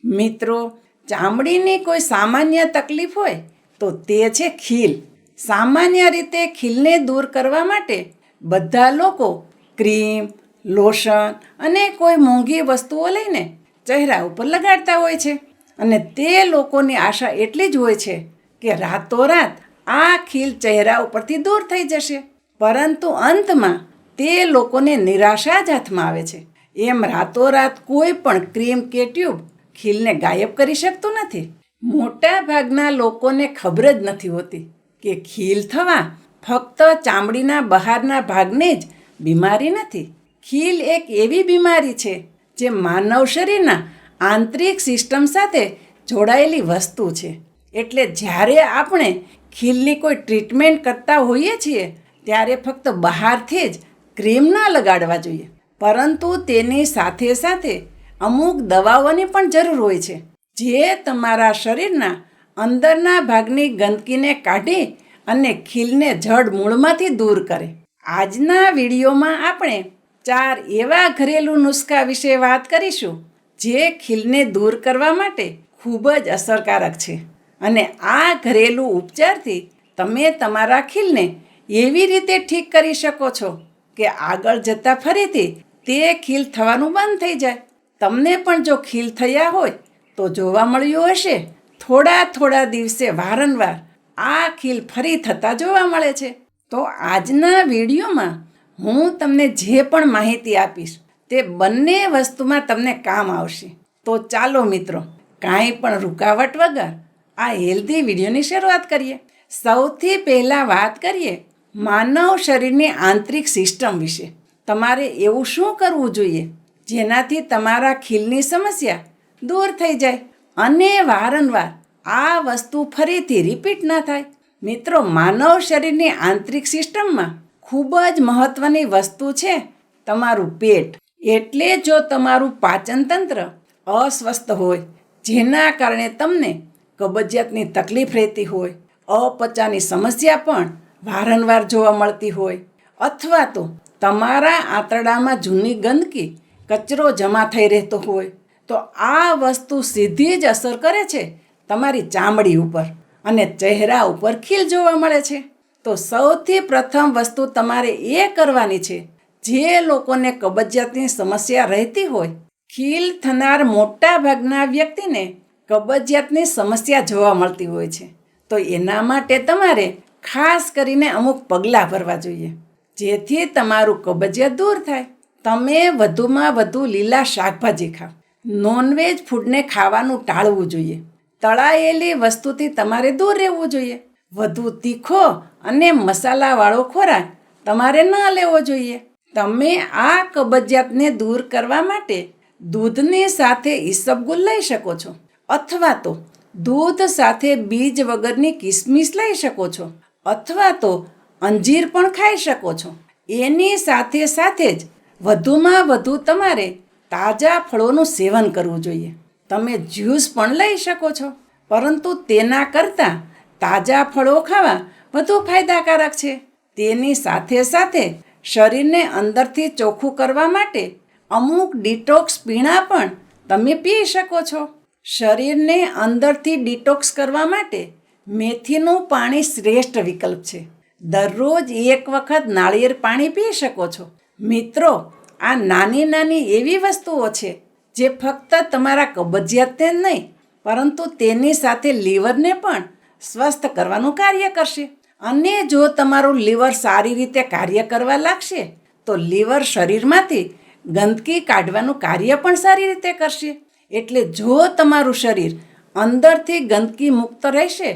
મિત્રો, ચામડીની કોઈ સામાન્ય તકલીફ હોય તો તે છે ખીલ. સામાન્ય રીતે ખીલને દૂર કરવા માટે બધા લોકો ક્રીમ, લોશન અને કોઈ મોંઘી વસ્તુઓ લઈને ચહેરા ઉપર લગાડતા હોય છે. અને તે લોકોની આશા એટલી જ હોય છે કે રાતોરાત આ ખીલ ચહેરા ઉપરથી દૂર થઈ જશે. પરંતુ અંતમાં તે લોકોને નિરાશા જ હાથમાં આવે છે. એમ રાતોરાત કોઈ પણ ક્રીમ કે ટ્યુબ ખીલને ગાયબ કરી શકતું નથી. મોટા ભાગના લોકોને ખબર જ નથી હોતી કે ખીલ થવા ફક્ત ચામડીના બહારના ભાગને જ બીમારી નથી. ખીલ એક એવી બીમારી છે જે માનવ શરીરના આંતરિક સિસ્ટમ સાથે જોડાયેલી વસ્તુ છે. એટલે જ્યારે આપણે ખીલની કોઈ ટ્રીટમેન્ટ કરતા હોઈએ છીએ ત્યારે ફક્ત બહારથી જ ક્રીમ ના લગાડવા જોઈએ, પરંતુ તેની સાથે સાથે અમુક દવાઓની પણ જરૂર હોય છે જે તમારા શરીરના અંદરના ભાગની ગંદકીને કાઢી અને ખીલને જડ મૂળમાંથી દૂર કરે. આજના વિડીયોમાં આપણે 4 એવા ઘરેલું નુસ્ખા વિશે વાત કરીશું જે ખીલને દૂર કરવા માટે ખૂબ જ અસરકારક છે. અને આ ઘરેલું ઉપચારથી તમે તમારા ખીલને એવી રીતે ઠીક કરી શકો છો કે આગળ જતાં ફરીથી તે ખીલ થવાનું બંધ થઈ જાય. તમને પણ જો ખીલ થયા હોય તો જોવા મળ્યું હશે થોડા દિવસે વારંવાર આ ખીલ ફરી થતાં જોવા મળે છે. તો આજના વિડીયોમાં હું તમને જે પણ માહિતી આપીશ તે બંને વસ્તુમાં તમને કામ આવશે. તો ચાલો મિત્રો, કાંઈ પણ રૂકાવટ વગર આ હેલ્ધી વિડીયોની શરૂઆત કરીએ. સૌથી પહેલાં વાત કરીએ માનવ શરીરની આંતરિક સિસ્ટમ વિશે. તમારે એવું શું કરવું જોઈએ જેનાથી તમારા ખીલની સમસ્યા દૂર થઈ જાય અને વારંવાર આ વસ્તુ ફરીથી રિપીટ ના થાય? મિત્રો, માનવ શરીરની આંતરિક સિસ્ટમમાં ખૂબ જ મહત્ત્વની વસ્તુ છે તમારું પેટ. એટલે જો તમારું પાચન તંત્ર અસ્વસ્થ હોય, જેના કારણે તમને કબજિયાતની તકલીફ રહેતી હોય, અપચાની સમસ્યા પણ વારંવાર જોવા મળતી હોય, અથવા તો તમારા આંતરડામાં જૂની ગંદકી, કચરો જમા થઈ રહેતો હોય, તો આ વસ્તુ સીધી જ અસર કરે છે તમારી ચામડી ઉપર અને ચહેરા ઉપર ખીલ જોવા મળે છે. તો સૌથી પ્રથમ વસ્તુ તમારે એ કરવાની છે, જે લોકોને કબજિયાતની સમસ્યા રહેતી હોય. ખીલ થનાર મોટા ભાગના વ્યક્તિને કબજિયાતની સમસ્યા જોવા મળતી હોય છે. તો એના માટે તમારે ખાસ કરીને અમુક પગલાં ભરવા જોઈએ જેથી તમારું કબજિયાત દૂર થાય. તમે વધુમાં વધુ લીલા શાકભાજી ખાઓ. નોનવેજ ફૂડને ખાવાનું ટાળવું જોઈએ. તળાયેલી વસ્તુથી તમારે દૂર રહેવું જોઈએ. વધુ તીખો અને મસાલાવાળો ખોરાક તમારે ન લેવો જોઈએ. તમે આ કબજિયાતને દૂર કરવા માટે દૂધની સાથે ઈસબગુલ લઈ શકો છો, અથવા તો દૂધ સાથે બીજ વગરની કિસમિસ લઈ શકો છો, અથવા તો અંજીર પણ ખાઈ શકો છો. એની સાથે સાથે જ વધુમાં વધુ તમારે તાજા ફળોનું સેવન કરવું જોઈએ. તમે જ્યુસ પણ લઈ શકો છો, પરંતુ તેના કરતાં તાજા ફળો ખાવા વધુ ફાયદાકારક છે. તેની સાથે સાથે શરીરને અંદરથી ચોખ્ખું કરવા માટે અમુક ડિટોક્સ પીણા પણ તમે પી શકો છો. શરીરને અંદરથી ડિટોક્સ કરવા માટે મેથીનું પાણી શ્રેષ્ઠ વિકલ્પ છે. દરરોજ 1 વખત નાળિયેર પાણી પી શકો છો. મિત્રો, આ નાની એવી વસ્તુઓ છે જે ફક્ત તમારા કબજિયાતને જ નહીં, પરંતુ તેની સાથે લીવરને પણ સ્વસ્થ કરવાનું કાર્ય કરશે. અને જો તમારું લીવર સારી રીતે કાર્ય કરવા લાગશે તો લીવર શરીરમાંથી ગંદકી કાઢવાનું કાર્ય પણ સારી રીતે કરશે. એટલે જો તમારું શરીર અંદરથી ગંદકી મુક્ત રહેશે,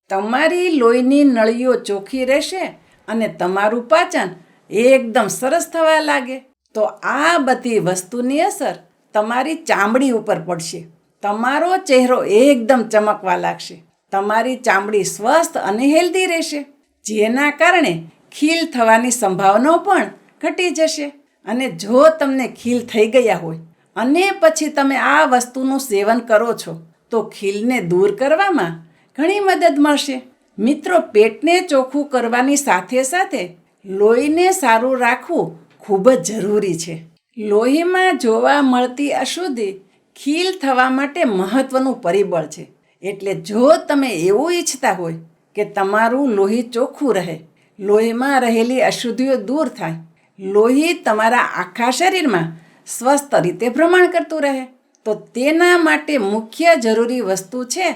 તમારી લોહીની નળીઓ ચોખ્ખી રહેશે અને તમારું પાચન એકદમ સરસ થવા લાગે, તો આ બધી વસ્તુની અસર તમારી ચામડી ઉપર પડશે. તમારો ચહેરો એકદમ ચમકવા લાગશે. તમારી ચામડી સ્વસ્થ અને હેલ્ધી રહેશે, જેના કારણે ખીલ થવાની સંભાવનાઓ પણ ઘટી જશે. અને જો તમને ખીલ થઈ ગયા હોય અને પછી તમે આ વસ્તુનું સેવન કરો છો તો ખીલને દૂર કરવામાં ઘણી મદદ મળશે. મિત્રો, પેટને ચોખ્ખું કરવાની સાથે સાથે લોહીને સારું રાખવું ખૂબ જ જરૂરી છે. લોહીમાં જોવા મળતી અશુદ્ધિ ખીલ થવા માટે મહત્વનું પરિબળ છે. એટલે જો તમે એવું ઈચ્છતા હોય કે તમારું લોહી ચોખ્ખું રહે, લોહીમાં રહેલી અશુદ્ધિઓ દૂર થાય, લોહી તમારા આખા શરીરમાં સ્વસ્થ રીતે ભ્રમણ કરતું રહે, તો તેના માટે મુખ્ય જરૂરી વસ્તુ છે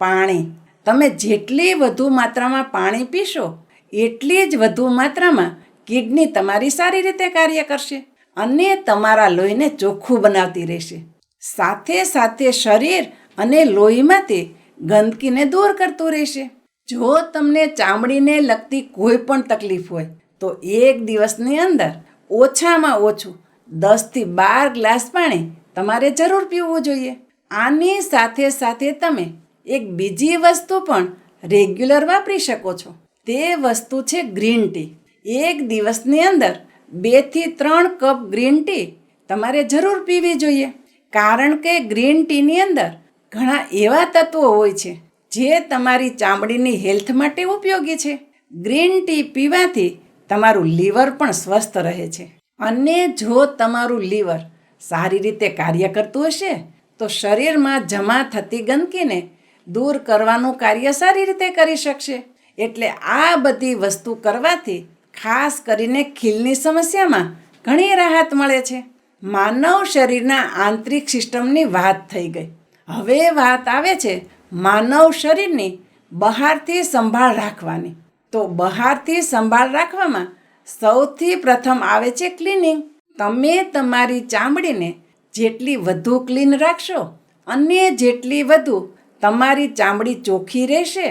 પાણી. તમે જેટલી વધુ માત્રામાં પાણી પીશો એટલી જ વધુ માત્રામાં કિડની તમારી સારી રીતે કાર્ય કરશે અને તમારા લોહીને ચોખ્ખું બનાવતી રહેશે. સાથે સાથે શરીર અને લોહીમાંથી ગંદકીને દૂર કરતું રહેશે. જો તમને ચામડીને લગતી કોઈ પણ તકલીફ હોય તો એક દિવસની અંદર ઓછામાં ઓછું 10થી 12 ગ્લાસ પાણી તમારે જરૂર પીવું જોઈએ. આની સાથે સાથે તમે એક બીજી વસ્તુ પણ રેગ્યુલર વાપરી શકો છો. તે વસ્તુ છે ગ્રીન ટી. એક દિવસની અંદર 2 થી 3 કપ ગ્રીન ટી તમારે જરૂર પીવી જોઈએ. કારણ કે ગ્રીન ટીની અંદર ઘણા એવા તત્વો હોય છે જે તમારી ચામડીની હેલ્થ માટે ઉપયોગી છે. ગ્રીન ટી પીવાથી તમારું લીવર પણ સ્વસ્થ રહે છે. અને જો તમારું લીવર સારી રીતે કાર્ય કરતું હશે તો શરીરમાં જમા થતી ગંદકીને દૂર કરવાનું કાર્ય સારી રીતે કરી શકશે. એટલે આ બધી વસ્તુ કરવાથી ખાસ કરીને ખીલની સમસ્યામાં ઘણી રાહત મળે છે. માનવ શરીરના આંતરિક સિસ્ટમની વાત થઈ ગઈ. હવે વાત આવે છે માનવ શરીરની બહારથી સંભાળ રાખવાની. તો બહારથી સંભાળ રાખવામાં સૌથી પ્રથમ આવે છે ક્લિનિંગ. તમે તમારી ચામડીને જેટલી વધુ ક્લીન રાખશો અને જેટલી વધુ તમારી ચામડી ચોખ્ખી રહેશે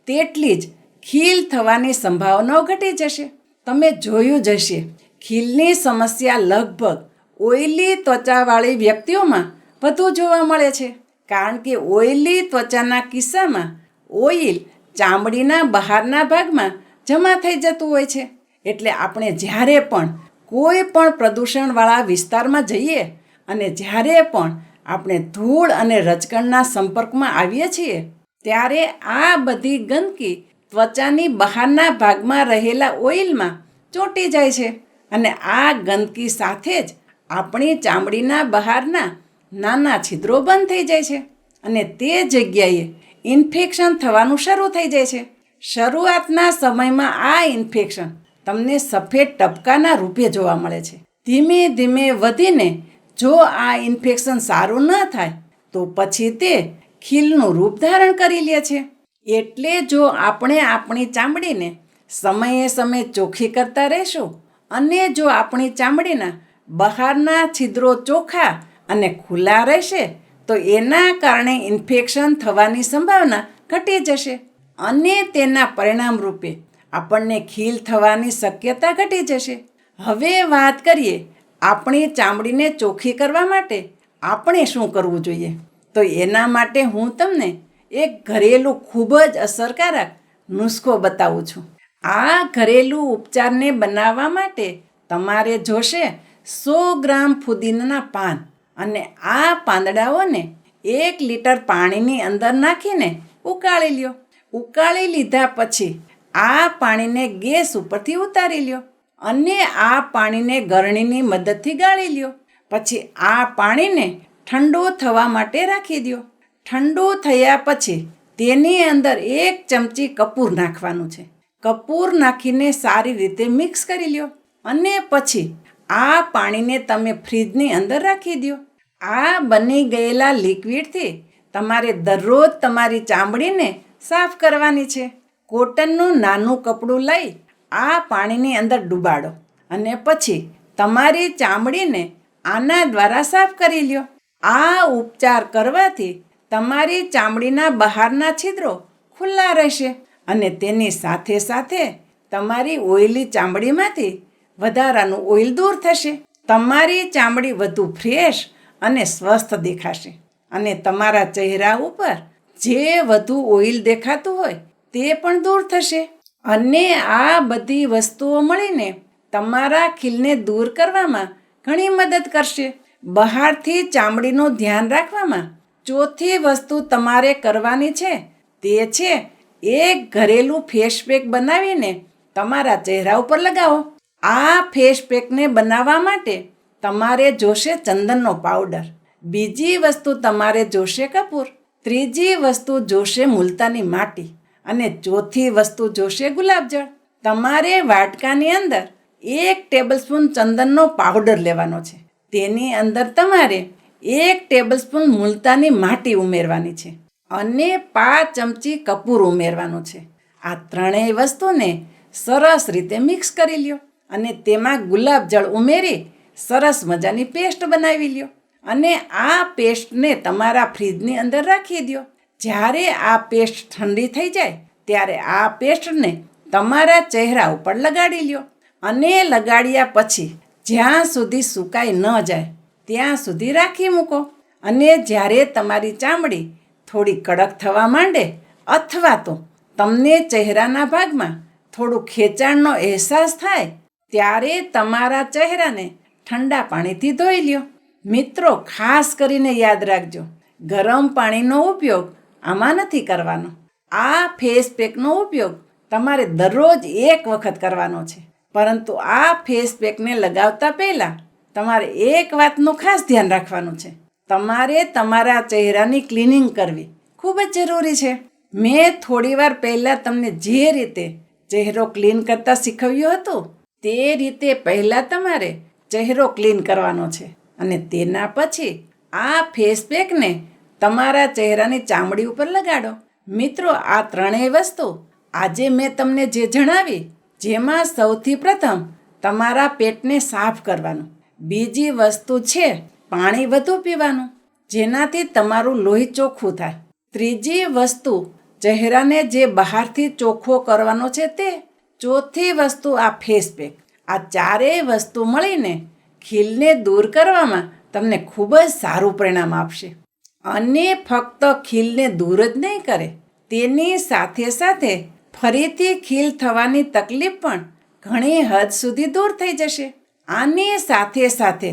તેટલી જ ખીલ થવાની સંભાવનાઓ ઘટી જશે. તમે જોયું જ હશે ખીલની સમસ્યા લગભગ ઓઇલી ત્વચાવાળી વ્યક્તિઓમાં વધુ જોવા મળે છે. કારણ કે ઓઇલી ત્વચાના કિસ્સામાં ઓઇલ ચામડીના બહારના ભાગમાં જમા થઈ જતું હોય છે. એટલે આપણે જ્યારે પણ કોઈ પણ પ્રદૂષણવાળા વિસ્તારમાં જઈએ અને જ્યારે પણ આપણે ધૂળ અને રજકણના સંપર્કમાં આવીએ છીએ ત્યારે આ બધી ગંદકી ત્વચાની બહારના ભાગમાં રહેલા ઓઇલમાં ચોંટી જાય છે અને આ ગંદકી સાથે જ આપણી ચામડીના બહારના નાના છિદ્રો બંધ થઈ જાય છે અને તે જગ્યાએ ઇન્ફેક્શન થવાનું શરૂ થઈ જાય છે. શરૂઆતના સમયમાં આ ઇન્ફેક્શન તમને સફેદ ટપકાના રૂપે જોવા મળે છે. ધીમે ધીમે વધીને જો આ ઇન્ફેક્શન સારું ન થાય તો પછી તે ખીલનું રૂપ ધારણ કરી લે છે. એટલે જો આપણે આપણી ચામડીને સમયે સમયે ચોખ્ખી કરતા રહીશું અને જો આપણી ચામડીના બહારના છિદ્રો ચોખ્ખા અને ખુલ્લા રહેશે તો એના કારણે ઇન્ફેક્શન થવાની સંભાવના ઘટી જશે અને તેના પરિણામ રૂપે આપણને ખીલ થવાની શક્યતા ઘટી જશે. હવે વાત કરીએ આપણી ચામડીને ચોખ્ખી કરવા માટે આપણે શું કરવું જોઈએ. તો એના માટે હું તમને એક ઘરેલું ખૂબ જ અસરકારક નુસ્ખો બતાવું છું. આ ઘરેલું ઉપચારને બનાવવા માટે તમારે જોશે 100 ગ્રામ ફુદીનાના પાન અને આ પાંદડાઓને 1 લીટર પાણીની અંદર નાખીને ઉકાળી લ્યો. ઉકાળી લીધા પછી આ પાણીને ગેસ ઉપરથી ઉતારી લ્યો અને આ પાણીને ગરણીની મદદથી ગાળી લ્યો. પછી આ પાણીને ઠંડુ થવા માટે રાખી દો. ઠંડુ થયા પછી તેની અંદર 1 ચમચી કપૂર નાખવાનું છે. કપૂર નાખીને સારી રીતે મિક્સ કરી લ્યો અને પછી આ પાણીને તમે ફ્રીજની અંદર રાખી દો. આ બની ગયેલા લિક્વિડથી તમારે દરરોજ તમારી ચામડીને સાફ કરવાની છે. કોટનનું નાનું કપડું લઈ આ પાણીની અંદર ડૂબાડો અને પછી તમારી ચામડીને આના દ્વારા સાફ કરી લ્યો. આ ઉપચાર કરવાથી તમારી ચામડીના બહારના છિદ્રો ખુલ્લા રહેશે અને તેની સાથે સાથે તમારી ઓઇલી ચામડીમાંથી વધારાનું ઓઇલ દૂર થશે. તમારી ચામડી વધુ ફ્રેશ અને સ્વસ્થ દેખાશે અને તમારા ચહેરા ઉપર જે વધુ ઓઇલ દેખાતું હોય તે પણ દૂર થશે. અને આ બધી વસ્તુઓ મળીને તમારા ખીલને દૂર કરવામાં ઘણી મદદ કરશે. બહારથી ચામડીનું ધ્યાન રાખવામાં ચોથી વસ્તુ તમારે કરવાની છે તે છે એક ઘરેલું ફેસ પેક બનાવીને તમારા ચહેરા ઉપર લગાવો. આ ફેસ પેકને બનાવવા માટે તમારે જોશે ચંદનનો પાવડર. બીજી વસ્તુ તમારે જોશે કપૂર, ત્રીજી વસ્તુ જોશે મુલતાની માટી અને ચોથી વસ્તુ જોશે ગુલાબજળ. તમારે વાટકાની અંદર 1 ટેબલસ્પૂન ચંદનનો પાવડર લેવાનો છે. તેની અંદર તમારે 1 ટેબલસ્પૂન મુલતાની માટી ઉમેરવાની છે અને 5 ચમચી કપૂર ઉમેરવાનું છે. આ ત્રણેય વસ્તુને સરસ રીતે મિક્સ કરી લ્યો અને તેમાં ગુલાબજળ ઉમેરી સરસ મજાની પેસ્ટ બનાવી લ્યો અને આ પેસ્ટને તમારા ફ્રીજની અંદર રાખી દો. જ્યારે આ પેસ્ટ ઠંડી થઈ જાય ત્યારે આ પેસ્ટને તમારા ચહેરા ઉપર લગાડી લ્યો અને લગાડ્યા પછી જ્યાં સુધી સુકાઈ ન જાય ત્યાં સુધી રાખી મૂકો. અને જ્યારે તમારી ચામડી થોડી કડક થવા માંડે અથવા તો તમને ચહેરાના ભાગમાં થોડું ખેંચાણનો અહેસાસ થાય ત્યારે તમારા ચહેરાને ઠંડા પાણીથી ધોઈ લ્યો. મિત્રો, ખાસ કરીને યાદ રાખજો, ગરમ પાણીનો ઉપયોગ આમાં નથી કરવાનો. આ ફેસ પેકનો ઉપયોગ તમારે દરરોજ 1 વખત કરવાનો છે. પરંતુ આ ફેસ પેકને લગાવતા પહેલાં તમારે એક વાતનું ખાસ ધ્યાન રાખવાનું છે. તમારે તમારા ચહેરાની ક્લિનિંગ કરવી ખૂબ જ જરૂરી છે. મેં થોડીવાર પહેલાં તમને જે રીતે ચહેરો ક્લીન કરતા શીખવ્યું હતું તે રીતે પહેલાં તમારે ચહેરો ક્લીન કરવાનો છે અને તેના પછી આ ફેસ પેકને તમારા ચહેરાની ચામડી ઉપર લગાડો. મિત્રો, આ ત્રણેય વસ્તુ આજે મેં તમને જે જણાવી, જેમાં સૌથી પ્રથમ તમારા પેટને સાફ કરવાનું, બીજી વસ્તુ છે પાણી વધુ પીવાનું જેનાથી તમારું લોહી ચોખ્ખું થાય, ત્રીજી વસ્તુ ચહેરાને જે બહારથી ચોખ્ખો કરવાનો છે તે, ચોથી વસ્તુ આ ફેસ પેક. આ ચારેય વસ્તુ મળીને ખીલને દૂર કરવામાં તમને ખૂબ જ સારું પરિણામ આપશે અને ફક્ત ખીલને દૂર જ નહીં કરે, તેની સાથે સાથે ફરીથી ખીલ થવાની તકલીફ પણ ઘણી હદ સુધી દૂર થઈ જશે. આની સાથે સાથે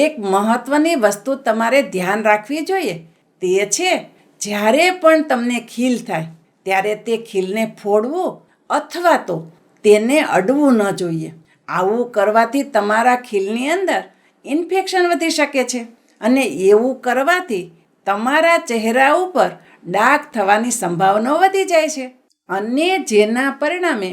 એક મહત્ત્વની વસ્તુ તમારે ધ્યાન રાખવી જોઈએ, તે છે જ્યારે પણ તમને ખીલ થાય ત્યારે તે ખીલને ફોડવું અથવા તો તેને અડવું ન જોઈએ. આવું કરવાથી તમારા ખીલની અંદર ઇન્ફેક્શન વધી શકે છે અને એવું કરવાથી તમારા ચહેરા ઉપર ડાઘ થવાની સંભાવના વધી જાય છે અને જેના પરિણામે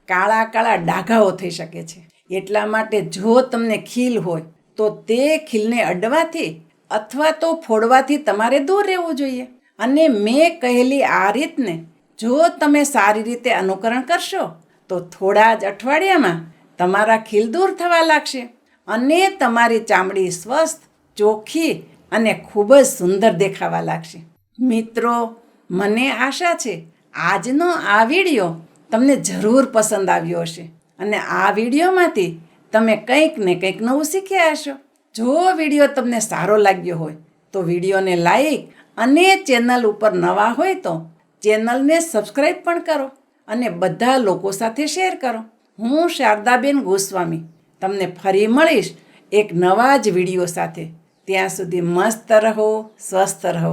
કાળા કાળા ડાઘાઓ થઈ શકે છે. એટલા માટે જો તમને ખીલ હોય તો તે ખીલને અડવાથી અથવા તો ફોડવાથી તમારે દૂર રહેવું જોઈએ. અને મેં કહેલી આ રીતને જો તમે સારી રીતે અનુકરણ કરશો તો થોડા જ અઠવાડિયામાં તમારા ખીલ દૂર થવા લાગશે અને તમારી ચામડી સ્વસ્થ, ચોખ્ખી અને ખૂબ જ સુંદર દેખાવા લાગશે. મિત્રો, મને આશા છે આજનો આ વિડીયો તમને જરૂર પસંદ આવ્યો હશે અને આ વિડીયોમાંથી તમે કંઈક ને કંઈક નવું શીખ્યા હશો. જો વિડીયો તમને સારો લાગ્યો હોય તો વિડીયોને લાઈક અને ચેનલ ઉપર નવા હોય તો ચેનલને સબસ્ક્રાઈબ પણ કરો અને બધા લોકો સાથે શેર કરો. હું શારદાબેન ગોસ્વામી તમને ફરી મળીશ એક નવા જ વિડીયો સાથે. ત્યાં સુધી મસ્ત રહો, સ્વસ્થ રહો.